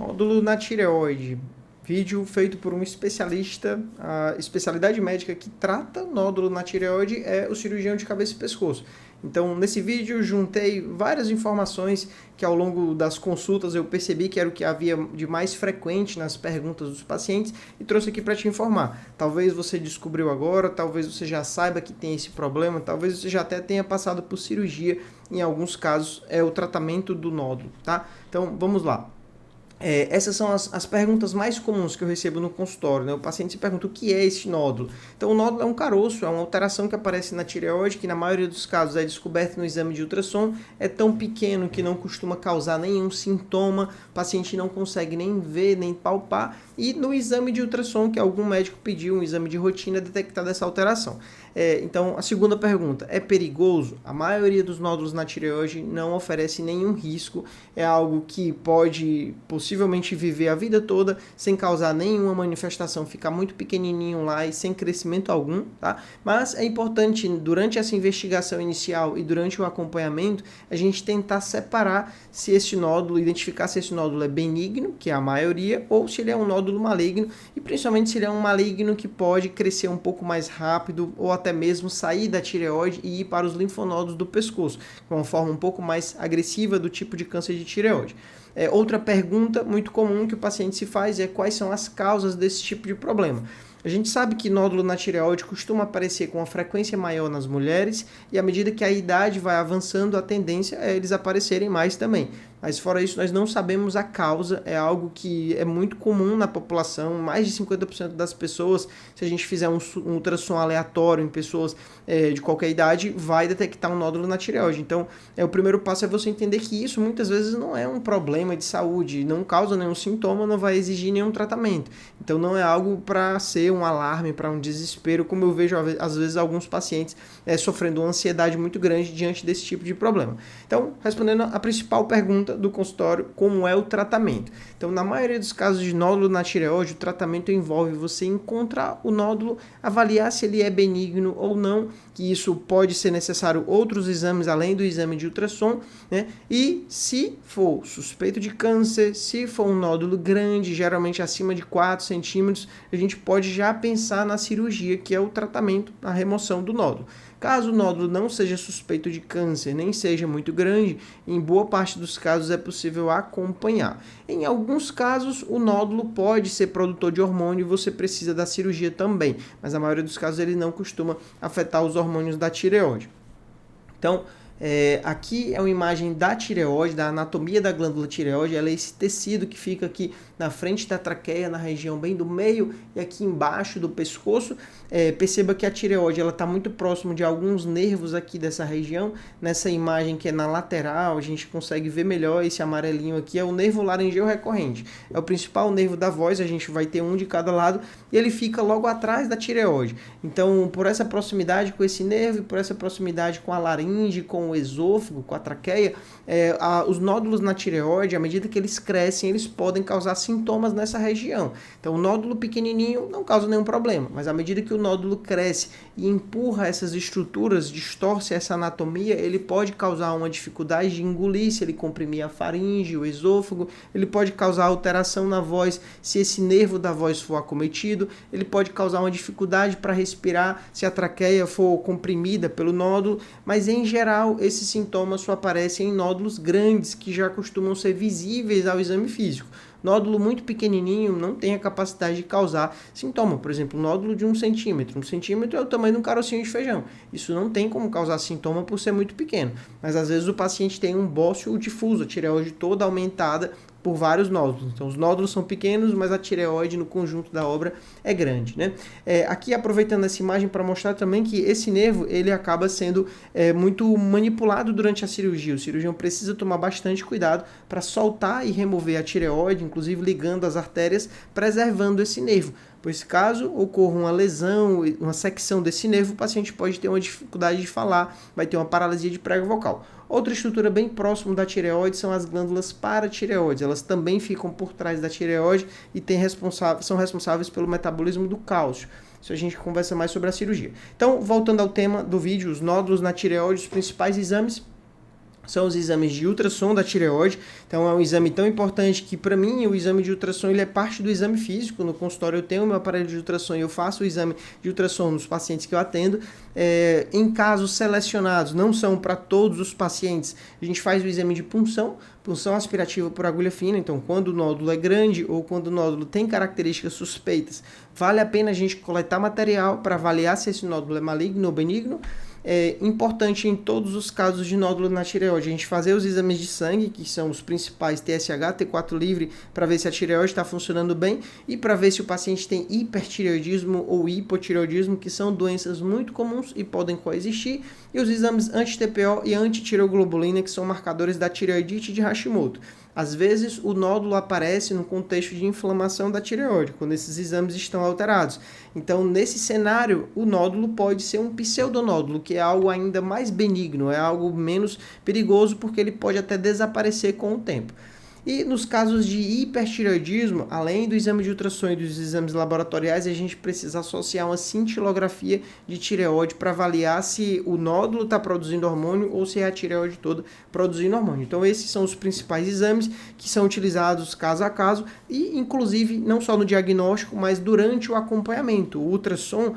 Nódulo na tireoide. Vídeo feito por um especialista. A especialidade médica que trata nódulo na tireoide é o cirurgião de cabeça e pescoço. Então, nesse vídeo, juntei várias informações que ao longo das consultas eu percebi que era o que havia de mais frequente nas perguntas dos pacientes e trouxe aqui para te informar. Talvez você descobriu agora, talvez você já saiba que tem esse problema, talvez você já até tenha passado por cirurgia, em alguns casos é o tratamento do nódulo, tá? Então, vamos lá. Essas são as perguntas mais comuns que eu recebo no consultório, né? O paciente se pergunta o que é esse nódulo. Então, o nódulo é um caroço, é uma alteração que aparece na tireoide, que na maioria dos casos é descoberta no exame de ultrassom, é tão pequeno que não costuma causar nenhum sintoma, o paciente não consegue nem ver, nem palpar, e no exame de ultrassom, que algum médico pediu, um exame de rotina, é detectada essa alteração. Então, a segunda pergunta, é perigoso? A maioria dos nódulos na tireoide não oferece nenhum risco, é algo que pode possivelmente viver a vida toda sem causar nenhuma manifestação, ficar muito pequenininho lá e sem crescimento algum, tá? Mas é importante, durante essa investigação inicial e durante o acompanhamento, a gente tentar separar se esse nódulo, identificar se esse nódulo é benigno, que é a maioria, ou se ele é um nódulo maligno, e principalmente se ele é um maligno que pode crescer um pouco mais rápido, ou até mesmo sair da tireoide e ir para os linfonodos do pescoço, que é uma forma um pouco mais agressiva do tipo de câncer de tireoide. Outra pergunta muito comum que o paciente se faz é quais são as causas desse tipo de problema. A gente sabe que nódulo na tireoide costuma aparecer com uma frequência maior nas mulheres e à medida que a idade vai avançando, a tendência é eles aparecerem mais também. Mas fora isso, nós não sabemos a causa, é algo que é muito comum na população, mais de 50% das pessoas, se a gente fizer um ultrassom aleatório em pessoas de qualquer idade, vai detectar um nódulo na tireoide. Então, o primeiro passo é você entender que isso muitas vezes não é um problema de saúde, não causa nenhum sintoma, não vai exigir nenhum tratamento. Então, não é algo para ser um alarme, para um desespero, como eu vejo às vezes alguns pacientes sofrendo uma ansiedade muito grande diante desse tipo de problema. Então, respondendo a principal pergunta do consultório, como é o tratamento. Então, na maioria dos casos de nódulo na tireoide, o tratamento envolve você encontrar o nódulo, avaliar se ele é benigno ou não, que isso pode ser necessário outros exames além do exame de ultrassom, né? E se for suspeito de câncer, se for um nódulo grande, geralmente acima de 4 centímetros, a gente pode já pensar na cirurgia, que é o tratamento, a remoção do nódulo. Caso o nódulo não seja suspeito de câncer, nem seja muito grande, em boa parte dos casos é possível acompanhar. Em alguns casos, o nódulo pode ser produtor de hormônio e você precisa da cirurgia também, mas a maioria dos casos ele não costuma afetar os hormônios da tireoide. Então, aqui é uma imagem da tireoide, da anatomia da glândula tireoide. Ela é esse tecido que fica aqui na frente da traqueia, na região bem do meio e aqui embaixo do pescoço. Perceba que a tireoide está muito próximo de alguns nervos aqui dessa região. Nessa imagem que é na lateral, a gente consegue ver melhor esse amarelinho aqui, é o nervo laringeu recorrente. É o principal nervo da voz, a gente vai ter um de cada lado e ele fica logo atrás da tireoide. Então, por essa proximidade com esse nervo e por essa proximidade com a laringe, com o esôfago, com a traqueia, os nódulos na tireoide, à medida que eles crescem, eles podem causar sintomas nessa região. Então, o nódulo pequenininho não causa nenhum problema, mas à medida que o nódulo cresce e empurra essas estruturas, distorce essa anatomia, ele pode causar uma dificuldade de engolir, se ele comprimir a faringe, o esôfago, ele pode causar alteração na voz, se esse nervo da voz for acometido, ele pode causar uma dificuldade para respirar, se a traqueia for comprimida pelo nódulo, mas em geral, esses sintomas só aparecem em nódulos grandes, que já costumam ser visíveis ao exame físico. Nódulo muito pequenininho não tem a capacidade de causar sintoma. Por exemplo, um nódulo de 1 centímetro. 1 centímetro é o tamanho de um carocinho de feijão. Isso não tem como causar sintoma por ser muito pequeno. Mas às vezes o paciente tem um bócio difuso, a tireoide toda aumentada por vários nódulos. Então, os nódulos são pequenos, mas a tireoide no conjunto da obra é grande, né? Aqui, aproveitando essa imagem para mostrar também que esse nervo, ele acaba sendo muito manipulado durante a cirurgia. O cirurgião precisa tomar bastante cuidado para soltar e remover a tireoide, inclusive ligando as artérias, preservando esse nervo. Pois caso ocorra uma lesão, uma secção desse nervo, o paciente pode ter uma dificuldade de falar, vai ter uma paralisia de prego vocal. Outra estrutura bem próxima da tireoide são as glândulas paratireoides. Elas também ficam por trás da tireoide e são responsáveis pelo metabolismo do cálcio. Isso a gente conversa mais sobre a cirurgia. Então, voltando ao tema do vídeo, os nódulos na tireoide, os principais exames. são os exames de ultrassom da tireoide. Então é um exame tão importante que, para mim, o exame de ultrassom ele é parte do exame físico. No consultório eu tenho o meu aparelho de ultrassom e eu faço o exame de ultrassom nos pacientes que eu atendo. Em casos selecionados, não são para todos os pacientes, a gente faz o exame de punção aspirativa por agulha fina. Então, quando o nódulo é grande ou quando o nódulo tem características suspeitas, vale a pena a gente coletar material para avaliar se esse nódulo é maligno ou benigno. É importante em todos os casos de nódulo na tireoide a gente fazer os exames de sangue, que são os principais TSH, T4 livre, para ver se a tireoide está funcionando bem e para ver se o paciente tem hipertireoidismo ou hipotireoidismo, que são doenças muito comuns e podem coexistir, e os exames anti-TPO e anti-tireoglobulina, que são marcadores da tireoidite de Hashimoto. Às vezes, o nódulo aparece no contexto de inflamação da tireoide, quando esses exames estão alterados. Então, nesse cenário, o nódulo pode ser um pseudonódulo, que é algo ainda mais benigno, é algo menos perigoso, porque ele pode até desaparecer com o tempo. E nos casos de hipertireoidismo, além do exame de ultrassom e dos exames laboratoriais, a gente precisa associar uma cintilografia de tireoide para avaliar se o nódulo está produzindo hormônio ou se é a tireoide toda produzindo hormônio. Então esses são os principais exames que são utilizados caso a caso e inclusive não só no diagnóstico, mas durante o acompanhamento. O ultrassom,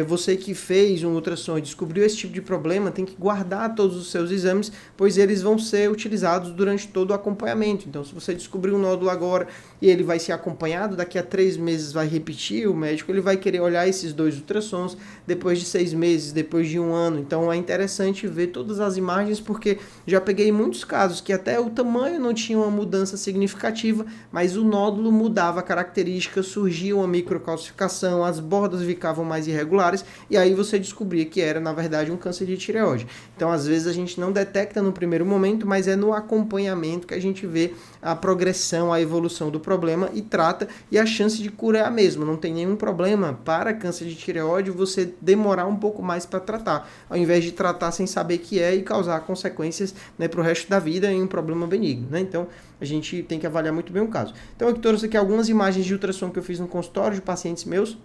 você que fez um ultrassom e descobriu esse tipo de problema, tem que guardar todos os seus exames, pois eles vão ser utilizados durante todo o acompanhamento. Então, se você descobrir um nódulo agora e ele vai ser acompanhado, daqui a 3 meses vai repetir, o médico ele vai querer olhar esses 2 ultrassons depois de 6 meses, depois de 1 ano. Então, é interessante ver todas as imagens, porque já peguei muitos casos que até o tamanho não tinha uma mudança significativa, mas o nódulo mudava a característica, surgia uma microcalcificação, as bordas ficavam mais irregulares, e aí você descobria que era, na verdade, um câncer de tireoide. Então, às vezes, a gente não detecta no primeiro momento, mas é no acompanhamento que a gente vê a progressão, a evolução do problema e trata, e a chance de cura é a mesma. Não tem nenhum problema para câncer de tireoide você demorar um pouco mais para tratar, ao invés de tratar sem saber que é e causar consequências, né, para o resto da vida em um problema benigno, né? Então, a gente tem que avaliar muito bem o caso. Então, eu trouxe aqui algumas imagens de ultrassom que eu fiz no consultório de pacientes meus.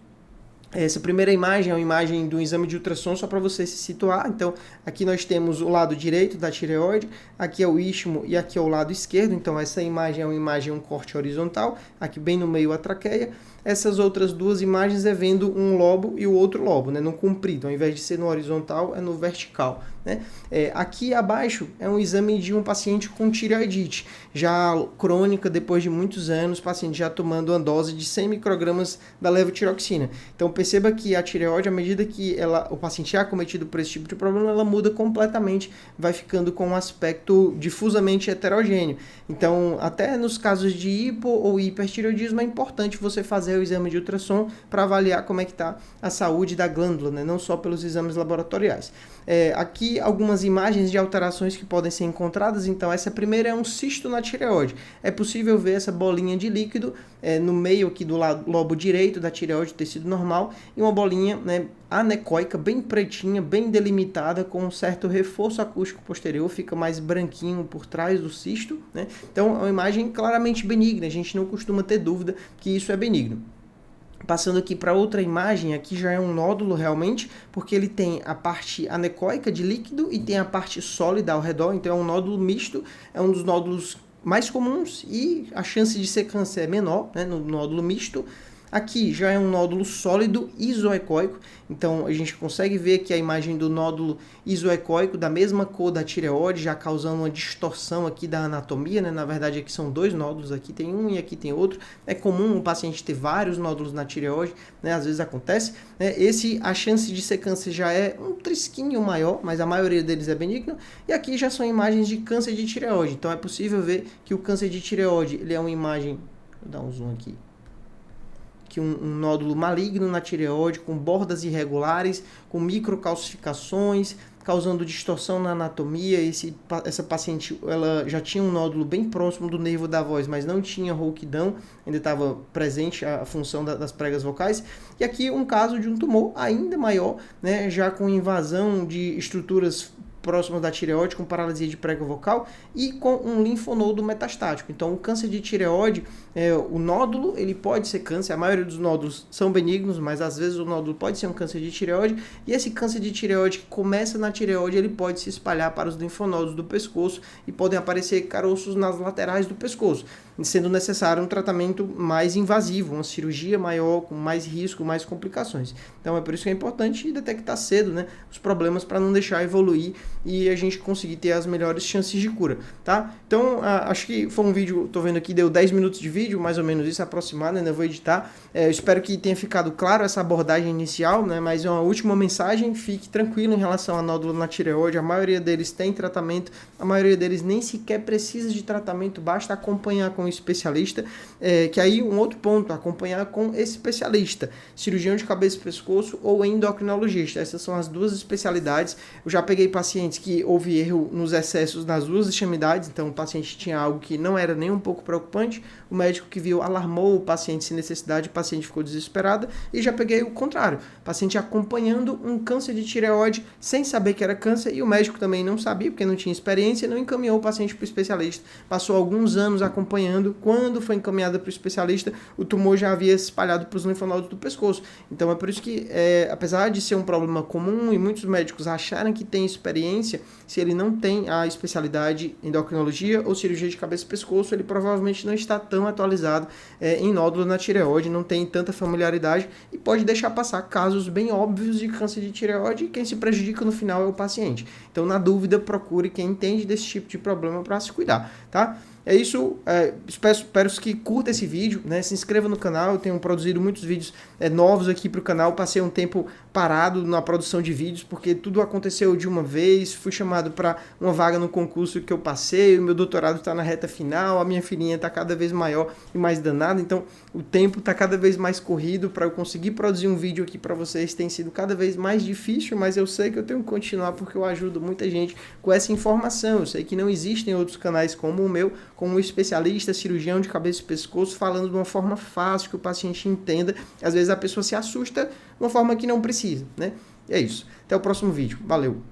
Essa primeira imagem é uma imagem do exame de ultrassom, só para você se situar. Então, aqui nós temos o lado direito da tireoide, aqui é o istmo e aqui é o lado esquerdo. Então, essa imagem é uma imagem, um corte horizontal, aqui bem no meio a traqueia. Essas outras 2 imagens é vendo um lobo e o outro lobo, né, no comprido. Ao invés de ser no horizontal, é no vertical, né? Aqui abaixo é um exame de um paciente com tireoidite, já crônica, depois de muitos anos, paciente já tomando uma dose de 100 microgramas da levotiroxina. Então perceba que a tireoide, à medida que o paciente é acometido por esse tipo de problema, ela muda completamente, vai ficando com um aspecto difusamente heterogêneo. Então, até nos casos de hipo ou hipertireoidismo, é importante você fazer o exame de ultrassom para avaliar como é que está a saúde da glândula, né? Não só pelos exames laboratoriais. Aqui algumas imagens de alterações que podem ser encontradas. Então, essa primeira é um cisto na tireoide. É possível ver essa bolinha de líquido no meio aqui do lobo direito da tireoide, tecido normal, e uma bolinha, né, anecoica, bem pretinha, bem delimitada, com um certo reforço acústico posterior, fica mais branquinho por trás do cisto, né? Então, é uma imagem claramente benigna, a gente não costuma ter dúvida que isso é benigno. Passando aqui para outra imagem, aqui já é um nódulo realmente, porque ele tem a parte anecoica de líquido e tem a parte sólida ao redor, então é um nódulo misto, é um dos nódulos mais comuns e a chance de ser câncer é menor, né, no nódulo misto. Aqui já é um nódulo sólido isoecóico, então a gente consegue ver aqui a imagem do nódulo isoecóico da mesma cor da tireoide, já causando uma distorção aqui da anatomia, né? Na verdade aqui são 2 nódulos, aqui tem um e aqui tem outro. É comum o paciente ter vários nódulos na tireoide, né? Às vezes acontece, né? A chance de ser câncer já é um trisquinho maior, mas a maioria deles é benigno. E aqui já são imagens de câncer de tireoide, então é possível ver que o câncer de tireoide, ele é uma imagem, vou dar um zoom aqui, que um nódulo maligno na tireoide, com bordas irregulares, com microcalcificações, causando distorção na anatomia. Essa paciente ela já tinha um nódulo bem próximo do nervo da voz, mas não tinha rouquidão, ainda estava presente a função das pregas vocais. E aqui um caso de um tumor ainda maior, né, já com invasão de estruturas próximo da tireoide, com paralisia de prega vocal e com um linfonodo metastático. Então, o câncer de tireoide, o nódulo, ele pode ser câncer, a maioria dos nódulos são benignos, mas às vezes o nódulo pode ser um câncer de tireoide, e esse câncer de tireoide que começa na tireoide, ele pode se espalhar para os linfonodos do pescoço e podem aparecer caroços nas laterais do pescoço, sendo necessário um tratamento mais invasivo, uma cirurgia maior, com mais risco, mais complicações. Então, é por isso que é importante detectar cedo, né, os problemas para não deixar evoluir e a gente conseguir ter as melhores chances de cura, tá? Então, acho que foi um vídeo, tô vendo aqui, deu 10 minutos de vídeo, mais ou menos isso, aproximado, ainda vou editar. Eu espero que tenha ficado claro essa abordagem inicial, né? Mas uma última mensagem, fique tranquilo em relação a nódulo na tireoide, a maioria deles tem tratamento, a maioria deles nem sequer precisa de tratamento, basta acompanhar com um especialista, que aí um outro ponto, acompanhar com especialista, cirurgião de cabeça e pescoço ou endocrinologista. Essas são as duas especialidades. Eu já peguei pacientes que houve erro nos excessos nas duas extremidades, então o paciente tinha algo que não era nem um pouco preocupante, o médico que viu alarmou o paciente sem necessidade, o paciente ficou desesperado, e já peguei o contrário, paciente acompanhando um câncer de tireoide sem saber que era câncer, e o médico também não sabia, porque não tinha experiência, não encaminhou o paciente para o especialista, passou alguns anos acompanhando, quando foi encaminhada para o especialista, o tumor já havia se espalhado para os linfonodos do pescoço. Então é por isso que, apesar de ser um problema comum e muitos médicos acharem que tem experiência, se ele não tem a especialidade em endocrinologia ou cirurgia de cabeça e pescoço, ele provavelmente não está tão atualizado em nódulo na tireoide, não tem tanta familiaridade e pode deixar passar casos bem óbvios de câncer de tireoide, e quem se prejudica no final é o paciente. Então, na dúvida, procure quem entende desse tipo de problema para se cuidar, tá? É isso, espero que curta esse vídeo, né? Se inscreva no canal, eu tenho produzido muitos vídeos novos aqui para o canal, passei um tempo parado na produção de vídeos, porque tudo aconteceu de uma vez, fui chamado para uma vaga no concurso que eu passei, o meu doutorado está na reta final, a minha filhinha está cada vez maior e mais danada, então o tempo está cada vez mais corrido para eu conseguir produzir um vídeo aqui para vocês, tem sido cada vez mais difícil, mas eu sei que eu tenho que continuar porque eu ajudo muita gente com essa informação, eu sei que não existem outros canais como o meu, com um especialista, cirurgião de cabeça e pescoço, falando de uma forma fácil, que o paciente entenda. Às vezes a pessoa se assusta de uma forma que não precisa, né? E é isso. Até o próximo vídeo. Valeu!